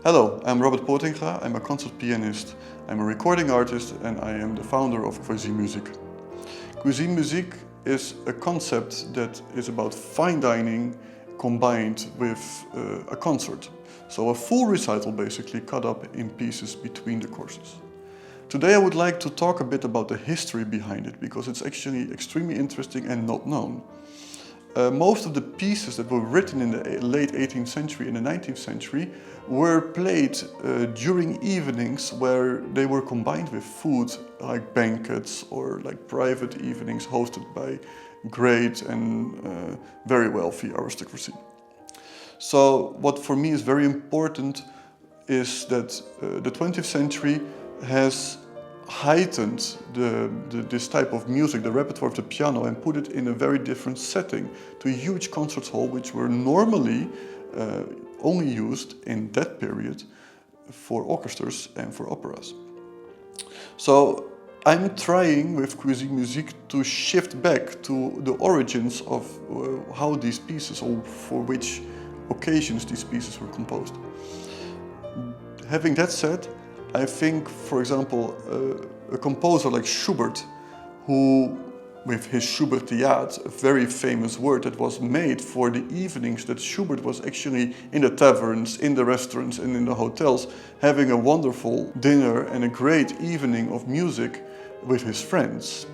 Hello, I'm Robert Potinga. I'm a concert pianist, I'm a recording artist, and I am the founder of CuisineMusique. CuisineMusique is a concept that is about fine dining combined with a concert. So a full recital basically cut up in pieces between the courses. Today I would like to talk a bit about the history behind it because it's actually extremely interesting and not known. Most of the pieces that were written in the late 18th century and the 19th century were played during evenings where they were combined with food, like banquets or like private evenings hosted by great and very wealthy aristocracy. So what for me is very important is that the 20th century has heightened this type of music, the repertoire of the piano, and put it in a very different setting to a huge concert hall, which were normally only used in that period for orchestras and for operas. So I'm trying with CuisineMusique to shift back to the origins of how these pieces, or for which occasions these pieces were composed. Having that said, I think, for example, a composer like Schubert, who, with his Schubertiade, a very famous word that was made for the evenings that Schubert was actually in the taverns, in the restaurants and in the hotels, having a wonderful dinner and a great evening of music with his friends.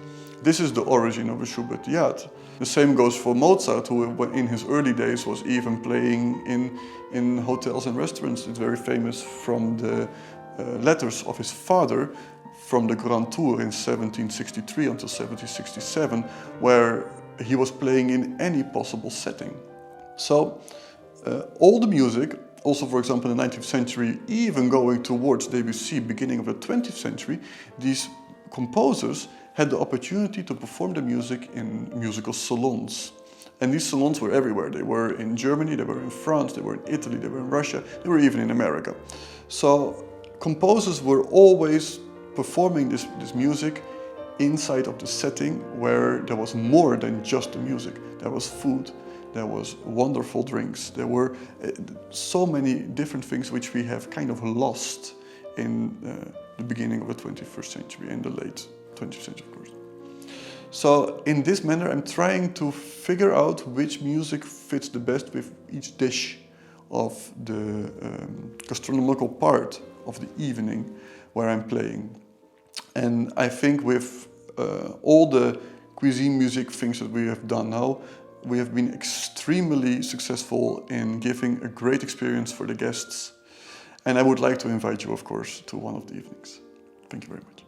This is the origin of a Schubertiade. The same goes for Mozart, who in his early days was even playing in hotels and restaurants. It's very famous from the letters of his father from the Grand Tour in 1763 until 1767, where he was playing in any possible setting. So all the music, also for example in the 19th century, even going towards Debussy, beginning of the 20th century, these composers had the opportunity to perform the music in musical salons. And these salons were everywhere. They were in Germany, they were in France, they were in Italy, they were in Russia, they were even in America. So composers were always performing this music inside of the setting where there was more than just the music. There was food, there was wonderful drinks, there were so many different things which we have kind of lost in the beginning of the 21st century and the late 20th century, of course. So in this manner I'm trying to figure out which music fits the best with each dish of the gastronomical part of the evening where I'm playing. And I think with all the CuisineMusique things that we have done now, we have been extremely successful in giving a great experience for the guests. And I would like to invite you, of course, to one of the evenings. Thank you very much.